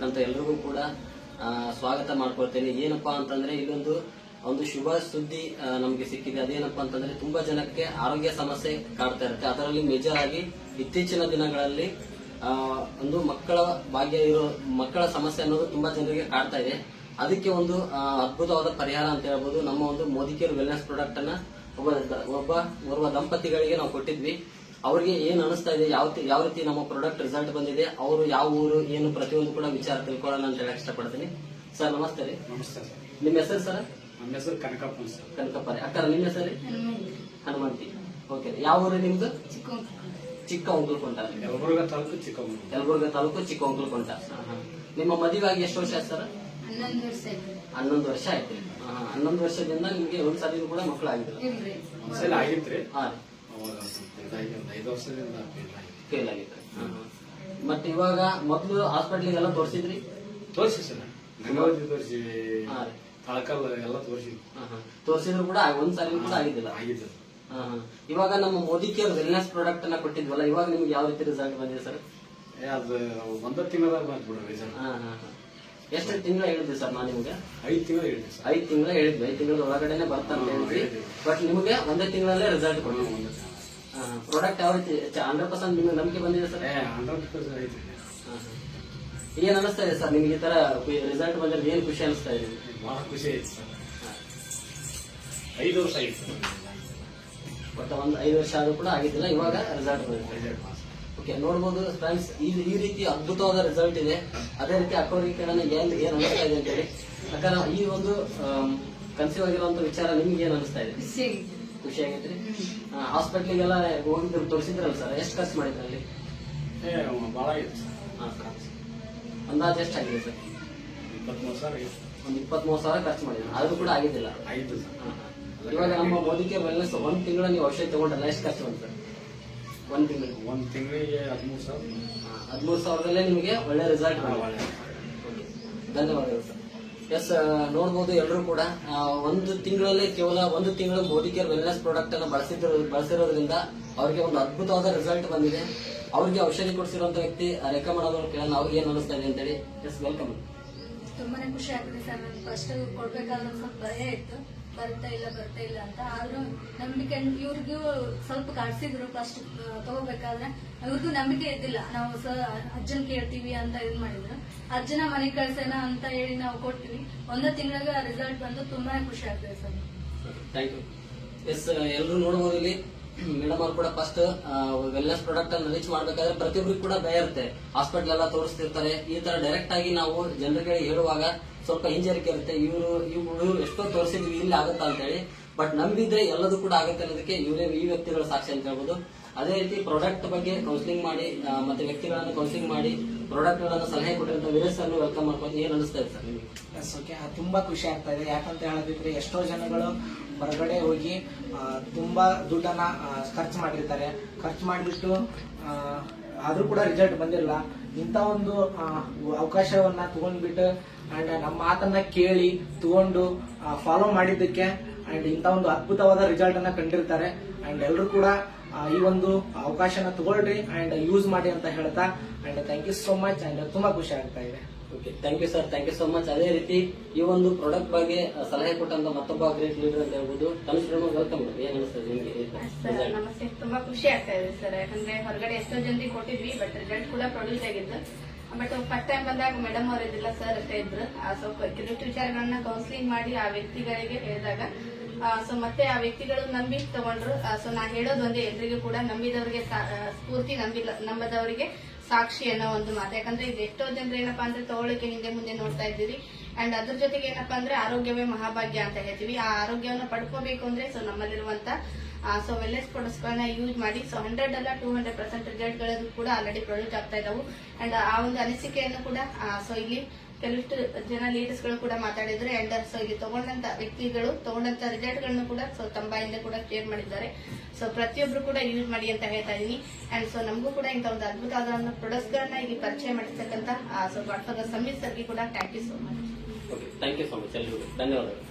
ಅಂತ ಎಲ್ರಿಗೂ ಕೂಡ ಸ್ವಾಗತ ಮಾಡ್ಕೊಳ್ತೇನೆ. ಏನಪ್ಪಾ ಅಂತಂದ್ರೆ ಇಲ್ಲೊಂದು ಶುಭ ಸುದ್ದಿ ನಮಗೆ ಸಿಕ್ಕಿದೆ. ಅದೇನಪ್ಪಾ ಅಂತಂದ್ರೆ ತುಂಬಾ ಜನಕ್ಕೆ ಆರೋಗ್ಯ ಸಮಸ್ಯೆ ಕಾಡ್ತಾ ಇರುತ್ತೆ. ಅದರಲ್ಲಿ ಮೇಜರ್ ಆಗಿ ಇತ್ತೀಚಿನ ದಿನಗಳಲ್ಲಿ ಒಂದು ಮಕ್ಕಳ ಸಮಸ್ಯೆ ಅನ್ನೋದು ತುಂಬಾ ಜನರಿಗೆ ಕಾಡ್ತಾ ಇದೆ. ಅದಕ್ಕೆ ಒಂದು ಅದ್ಭುತವಾದ ಪರಿಹಾರ ಅಂತ ಹೇಳ್ಬೋದು. ನಮ್ಮ ಒಂದು ಮೋದಿಕೇರ್ ವೆಲ್ನೆಸ್ ಪ್ರಾಡಕ್ಟ್ ಅನ್ನ ಒಬ್ಬ ದಂಪತಿಗಳಿಗೆ ನಾವು ಕೊಟ್ಟಿದ್ವಿ. ಅವ್ರಿಗೆ ಏನ್ ಅನಿಸ್ತಾ ಇದೆ, ಯಾವ ರೀತಿ ನಮ್ಮ ಪ್ರಾಡಕ್ಟ್ ರಿಸಲ್ಟ್ ಬಂದಿದೆ, ಅವರು ಯಾವ ಊರು ಏನು ಪ್ರತಿಯೊಂದು ಕೂಡ ವಿಚಾರ ತಿಳ್ಕೊಳ್ಳೋಣ ಅಂತ ಹೇಳಕ್ ಇಷ್ಟಪಡ್ತೀನಿ. ಸರ್ ನಮಸ್ತೆ ರೀ. ನಮಸ್ತೆ ಸರ್. ನಿಮ್ಮ ಹೆಸರು ಸರ್? ನಮ್ಮ ಹೆಸರು ಕನಕಪ್ಪ ಸರ್. ಕನಕಪ್ಪ ರೀ. ಅಕ್ಕ ನಿಮ್ಮ ಹೆಸರು? ಹನುಮಂತಿ. ಓಕೆ. ಯಾವ ಊರು ನಿಮ್ದು? ಚಿಕ್ಕ ಒಂಕಲ್ಕೊಂಟ. ಯಲಬುರ್ಗಾ ತಾಲೂಕು ಚಿಕ್ಕ ಒಂಕಲ್ಕೊಂಟ. ನಿಮ್ಮ ಮದುವೆ ಆಗಿ ಎಷ್ಟು ವರ್ಷ ಆಯ್ತು ಸರ್? 11 ವರ್ಷ ಆಯ್ತು. 11 ವರ್ಷದಿಂದ ನಿಮ್ಗೆ ಒಂದ್ಸಲ ಕೂಡ ಮಕ್ಕಳು ಆಗಿದ್ರು? ಒಂದ್ಸಲ ಆಗಿತ್ರಿ. ಹಾ. 5 ವರ್ಷದಿಂದ ಫೇಲ್ ಆಗಿತ್ತು. ಮತ್ತೆ ಇವಾಗ ಮೊದಲು ಹಾಸ್ಪಿಟ್ಲಿಗೆಲ್ಲ ತೋರಿಸಿದ್ರಿ? ತೋರಿಸಿ ಸರ್, ಗಂಗಾವತಿ ತೋರಿಸಿ, ತಳಕಲ್ ಎಲ್ಲ ತೋರಿಸಿದ್ರು ಕೂಡ ಒಂದ್ಸಲ ಕೂಡ ಆಗಿದ್ದಿಲ್ಲ. ಇವಾಗ ನಮ್ಮ ಮೋದಿಕೇರ್ ವೆಲ್ನೆಸ್ ಪ್ರಾಡಕ್ಟ್ ಅನ್ನ ಕೊಟ್ಟಿದ್ವಲ್ಲ, ಇವಾಗ ನಿಮ್ಗೆ ಯಾವ ರೀತಿ ರಿಸಲ್ಟ್ ಬಂದಿದೆ ಸರ್? ಅದು 1 ತಿಂಗಳದಾಗ ಬಂದ್ಬಿಡ್ರಿ ರಿಸಲ್ಟ್. ಎಷ್ಟು ತಿಂಗಳ ಹೇಳಿದ್ವಿ ಸರ್ ನಾನು ನಿಮ್ಗೆ? 5 ತಿಂಗಳು ಹೇಳಿದ್ವಿ ಸರ್. 5 ತಿಂಗಳ ಹೇಳಿದ್ವಿ. 5 ತಿಂಗಳ ಒಳಗಡೆನೆ ಬರ್ತಾ ಅಂತ ಹೇಳಿದ್ವಿ. ಬಟ್ ನಿಮ್ಗೆ 1 ತಿಂಗಳಲ್ಲೇ ರಿಸಲ್ಟ್ ಕೊಟ್ಟಿದ್ವಿ. ಪ್ರಾಡಕ್ಟ್ ಯಾವ ರೀತಿ 100% ನಿಮ್ಗೆ ನಂಬಿಕೆ ಬಂದಿದೆ ಸರ್? 100% ಐತಿ. ಏನ್ ಅನಿಸ್ತಾ ಇದೆ ಸರ್ ನಿಮ್ಗೆ ಈ ತರ ರಿಸಲ್ಟ್ ಬಂದ್ರೆ? ಏನ್ ಖುಷಿ ಅನಿಸ್ತಾ ಇದೆ? ಬಹಳ ಖುಷಿ ಆಯ್ತು ಸರ್. 5 ವರ್ಷ ಆಯ್ತು. ಬಟ್ 5 ವರ್ಷ ಆದ್ರೂ ಕೂಡ ಆಗಿದ್ದಿಲ್ಲ, ಇವಾಗ ರಿಸಲ್ಟ್ ಬಂದಿದೆ. ಓಕೆ, ನೋಡ್ಬೋದು ಫ್ರೆಂಡ್ಸ್, ಈ ರೀತಿ ಅದ್ಭುತವಾದ ರಿಸಲ್ಟ್ ಇದೆ. ಅದೇ ರೀತಿ ಅಕ್ಕವರಿಗೆ ಕೇಳೋಣ ಏನ್ ಅನಿಸ್ತಾ ಇದೆ ಅಂತೇಳಿ. ಯಾಕಂದ್ರೆ ಈ ಒಂದು ಕನ್ಸೀವ್ ಆಗಿರುವಂತ ವಿಚಾರ ನಿಮ್ಗೆ ಏನ್ ಅನಿಸ್ತಾ ಇದೆ? ಖುಷಿ ಆಗೈತ್ರಿ. ಹಾಸ್ಪಿಟ್ಲಿಗೆಲ್ಲ ಹೋಗಿದ್ರು, ತೋರಿಸಿದ್ರಲ್ಲ ಸರ್? ಎಷ್ಟು ಖರ್ಚು ಮಾಡಿದ್ರಿ ಅಲ್ಲಿ? ಬಹಳ ಆಯ್ತು ಸರ್. ಅಂದಾಜು ಎಷ್ಟಾಗಿದೆ ಸರ್? 23,000. ಒಂದು 23,000 ಖರ್ಚು ಮಾಡಿದ್ರು, ಆದ್ರೂ ಕೂಡ ಆಗಿದ್ದಿಲ್ಲ. ಆಯ್ತು ಸರ್. ಇವಾಗ ನಮ್ಮ ಮೋದಿಕೇರ್ ವೆಲ್ನೆಸ್ 1 ತಿಂಗಳ ನೀವು ಔಷಧಿ ತಗೊಂಡಲ್ಲ, ಎಷ್ಟು ಖರ್ಚು ಬಂತು ಸರ್? 1 ತಿಂಗಳಿಗೆ 13,000. 13,000ದಲ್ಲೇ ನಿಮಗೆ ಒಳ್ಳೆ ರಿಸಲ್ಟ್. ಧನ್ಯವಾದಗಳು ಸರ್. ಎಸ್, ನೋಡ್ಬೋದು ಎಲ್ಲರೂ ಕೂಡ 1 ತಿಂಗಳಲ್ಲಿ ಕೇವಲ 1 ತಿಂಗಳು ಮೋದಿಕೇರ್ ವೆಲ್ನೆಸ್ ಪ್ರಾಡಕ್ಟ್ ಅನ್ನು ಬಳಸಿರೋದ್ರಿಂದ ಅವ್ರಿಗೆ ಒಂದು ಅದ್ಭುತವಾದ ರಿಸಲ್ಟ್ ಬಂದಿದೆ. ಅವ್ರಿಗೆ ಔಷಧಿ ಕೊಡಿಸಿರುವಂತ ವ್ಯಕ್ತಿ ರೆಕಮೆಂಡ್ ಆದವ್ರು ಕೇಳೋಣ ಅವ್ರಿಗೆ ಏನ್ ಅನಿಸ್ತಾ ಇದೆ ಅಂತೇಳಿ. Yes, welcome. ತುಂಬಾನೇ ಖುಷಿ ಆಗ್ತದೆ ಸರ್. ನನ್ಗೆ ಫಸ್ಟ್ ಕೊಡ್ಬೇಕಾದ್ರೆ ಸ್ವಲ್ಪ ಭಯ ಇತ್ತು, ಬರ್ತಾ ಇಲ್ಲ ಅಂತ. ಆದ್ರೂ ನಂಬಿಕೆ ಇವ್ರಿಗೂ ಸ್ವಲ್ಪ ಕಾಡ್ಸಿದ್ರು. ಫಸ್ಟ್ ತಗೋಬೇಕಾದ್ರೆ ಇವ್ರಿಗೂ ನಂಬಿಕೆ ಇದ್ದಿಲ್ಲ. ನಾವು ಅಜ್ಜನ್ ಕೇಳ್ತೀವಿ ಅಂತ ಇದ್ ಮಾಡಿದ್ರು. ಅಜ್ಜನ ಮನೆಗೆ ಕಳ್ಸೋಣ ಅಂತ ಹೇಳಿ ನಾವು ಕೊಡ್ತೀವಿ. 1 ತಿಂಗಳಿಗೆ ರಿಸಲ್ಟ್ ಬಂದು ತುಂಬಾನೇ ಖುಷಿ ಆಗ್ತದೆ ಸರ್. Thank you. ಎಸ್, ಎಲ್ಲರೂ ನೋಡಬಹುದು ಇಲ್ಲಿ ಮೇಡಮ್ ಅವ್ರು ಕೂಡ ಫಸ್ಟ್ ವೆಲ್ನೆಸ್ ಪ್ರಾಡಕ್ಟ್ ಅನ್ನು ರೀಚ್ ಮಾಡ್ಬೇಕಾದ್ರೆ ಪ್ರತಿಯೊಬ್ಬರಿಗೂ ಕೂಡ ಭಯ ಇರುತ್ತೆ. ಹಾಸ್ಪಿಟಲ್ ಎಲ್ಲ ತೋರಿಸ್ತಿರ್ತಾರೆ. ಈ ತರ ಡೈರೆಕ್ಟ್ ಆಗಿ ನಾವು ಜನರಿಗೆ ಹೇಳುವಾಗ ಸ್ವಲ್ಪ ಹಿಂಜರಿಕೆ ಇರುತ್ತೆ. ಇವರು ಎಷ್ಟೋ ತೋರಿಸಿದ್ವಿ, ಇಲ್ಲಿ ಆಗುತ್ತಾ ಅಂತ ಹೇಳಿ. ಬಟ್ ನಂಬಿದ್ರೆ ಎಲ್ಲದೂ ಕೂಡ ಆಗುತ್ತೆ ಅನ್ನೋದಕ್ಕೆ ಈ ವ್ಯಕ್ತಿಗಳ ಸಾಕ್ಷಿ ಅಂತ ಹೇಳ್ಬೋದು. ಅದೇ ರೀತಿ ಪ್ರಾಡಕ್ಟ್ ಬಗ್ಗೆ ಕೌನ್ಸಿಲಿಂಗ್ ಮಾಡಿ ಮತ್ತೆ ವ್ಯಕ್ತಿಗಳನ್ನು ಕೌನ್ಸಿಲಿಂಗ್ ಮಾಡಿ ಪ್ರಾಡಕ್ಟ್ ಗಳನ್ನ ಸಲಹೆ ಕೊಟ್ಟಿರುವಂತ ವೀರೇಶ್ ಅನ್ನು ವೆಲ್ಕಮ್ ಮಾಡ್ಕೊಂಡು ಏನ್ ಅನಿಸ್ತಾ ಇದೆ ಸರ್ ನಿಮಗೆ? ಓಕೆ, ತುಂಬಾ ಖುಷಿ ಆಗ್ತಾ ಇದೆ. ಯಾಕಂತ ಹೇಳಿದ್ರೆ ಎಷ್ಟೋ ಜನಗಳು ಹೊರಗಡೆ ಹೋಗಿ ತುಂಬಾ ದುಡ್ಡನ್ನ ಖರ್ಚು ಮಾಡಿರ್ತಾರೆ. ಖರ್ಚು ಮಾಡಿಬಿಟ್ಟು ಆದ್ರೂ ಕೂಡ ರಿಸಲ್ಟ್ ಬಂದಿರಲ್ಲ. ಇಂಥ ಒಂದು ಅವಕಾಶವನ್ನ ತಗೊಂಡ್ಬಿಟ್ಟು ಅಂಡ್ ನಮ್ಮ ಮಾತನ್ನ ಕೇಳಿ ತಗೊಂಡು ಫಾಲೋ ಮಾಡಿದ್ದಕ್ಕೆ ಅಂಡ್ ಇಂಥ ಒಂದು ಅದ್ಭುತವಾದ ರಿಸಲ್ಟ್ ಅನ್ನ ಕಂಡಿರ್ತಾರೆ. ಅಂಡ್ ಎಲ್ಲರೂ ಕೂಡ ಈ ಒಂದು ಅವಕಾಶನ ತಗೊಳ್ರಿ ಅಂಡ್ ಯೂಸ್ ಮಾಡಿ ಅಂತ ಹೇಳ್ತಾ and thank you so much. And ತುಂಬಾ ಖುಷಿ ಆಗ್ತಾ ಇದೆ. Okay, thank you sir. Thank you so much. ಅದೇ ರೀತಿ ಈ ಒಂದು ಪ್ರಾಡಕ್ಟ್ ಬಗ್ಗೆ ಸಲಹೆ ಕೊಟ್ಟಂತ ಮತ್ತೊಬ್ಬ ಗ್ರೇಟ್ ಲೀಡರ್ ಅಂತ ಹೇಳ್ಬೋದು. ವೆಲ್ಕಮ್. ಏನ್ ಅನಿಸ್ತದೆ ನಿಮಗೆ? ನಮಸ್ತೆ. ತುಂಬಾ ಖುಷಿ ಆಗ್ತಾ ಇದೆ ಸರ್. ಯಾಕಂದ್ರೆ ಹೊರಗಡೆ ಎಷ್ಟೋ ಜನರಿಗೆ ಕೊಟ್ಟಿದ್ವಿ, ಬಟ್ ರಿಸಲ್ಟ್ ಕೂಡ ಪ್ರೊಡ್ಯೂಸ್ ಆಗಿದ್ದು. ಬಟ್ ಫಸ್ಟ್ ಟೈಮ್ ಬಂದಾಗ ಮೇಡಮ್ ಅವ್ರ ಇದ್ದಿಲ್ಲ, ಸರ್ ಅಷ್ಟೇ ಇದ್ರು. ಸೊ ಕೆಲವಷ್ಟು ವಿಚಾರಗಳನ್ನ ಕೌನ್ಸಿಲಿಂಗ್ ಮಾಡಿ ಆ ವ್ಯಕ್ತಿಗಳಿಗೆ ಹೇಳಿದಾಗ ಸೊ ಮತ್ತೆ ಆ ವ್ಯಕ್ತಿಗಳು ನಂಬಿ ತಗೊಂಡ್ರು. ಸೊ ನಾ ಹೇಳೋದು ಒಂದೇ, ಎಲ್ರಿಗೂ ಕೂಡ ನಂಬಿದವರಿಗೆ ಸ್ಫೂರ್ತಿ, ನಂಬದವರಿಗೆ ಸಾಕ್ಷಿ ಅನ್ನೋ ಒಂದು ಮಾತು. ಯಾಕಂದ್ರೆ ಇದು ಎಷ್ಟೋ ಜನರು ಏನಪ್ಪಾ ಅಂದ್ರೆ ತಗೊಳ್ಳೋಕೆ ಹಿಂದೆ ಮುಂದೆ ನೋಡ್ತಾ ಇದ್ದೀವಿ. ಅಂಡ್ ಅದ್ರ ಜೊತೆಗೆ ಏನಪ್ಪಾ ಅಂದ್ರೆ ಆರೋಗ್ಯವೇ ಮಹಾಭಾಗ್ಯ ಅಂತ ಹೇಳ್ತೀವಿ. ಆ ಆರೋಗ್ಯವನ್ನು ಪಡ್ಕೋಬೇಕು ಅಂದ್ರೆ ಸೊ ನಮ್ಮಲ್ಲಿರುವಂತ ಸೊ ವೆಲ್ನೆಸ್ ಪ್ರಾಡಕ್ಟ್ಸ್ ಗಳನ್ನ ಯೂಸ್ ಮಾಡಿ ಸೊ 100 ಅಲ್ಲ 200% ರಿಸಲ್ಟ್ ಗಳು ಕೂಡ ಆಲ್ರೆಡಿ ಪ್ರೊಡ್ಯೂಸ್ ಆಗ್ತಾ ಇದಾವು. ಅಂಡ್ ಆ ಒಂದು ಅನಿಸಿಕೆಯನ್ನು ಕೂಡ ಸೊ ಇಲ್ಲಿ ಕೆಲವಿಷ್ಟು ಜನ ಲೀಡರ್ಸ್ ಗಳು ಕೂಡ ಮಾತಾಡಿದ್ರು. ಅಂಡ್ ಸೊ ಇಲ್ಲಿ ತಗೊಂಡಂತ ವ್ಯಕ್ತಿಗಳು ತಗೊಂಡಂತ ರಿಸಲ್ಟ್ ಗಳನ್ನು ಕೂಡ ಸೊ ತಮ್ಮ ಬಾಯಿಂದ ಕೂಡ ಶೇರ್ ಮಾಡಿದ್ದಾರೆ. ಸೊ ಪ್ರತಿಯೊಬ್ರು ಕೂಡ ಯೂಸ್ ಮಾಡಿ ಅಂತ ಹೇಳ್ತಾ ಇದೀನಿ. ಅಂಡ್ ಸೊ ನಮಗೂ ಕೂಡ ಇಂತ ಒಂದು ಅದ್ಭುತವಾದ ಪ್ರಾಡಕ್ಟ್ಸ್ ಗಳನ್ನ ಇಲ್ಲಿ ಪರಿಚಯ ಮಾಡಿರ್ತಕ್ಕಂತ ಸೊ ಡಾಕ್ಟರ್ ಸಮೀರ್ ಸರ್ಗೆ ಕೂಡ thank you so much. Thank you so much. ಎಲ್ಲರಿಗೂ ಧನ್ಯವಾದಗಳು.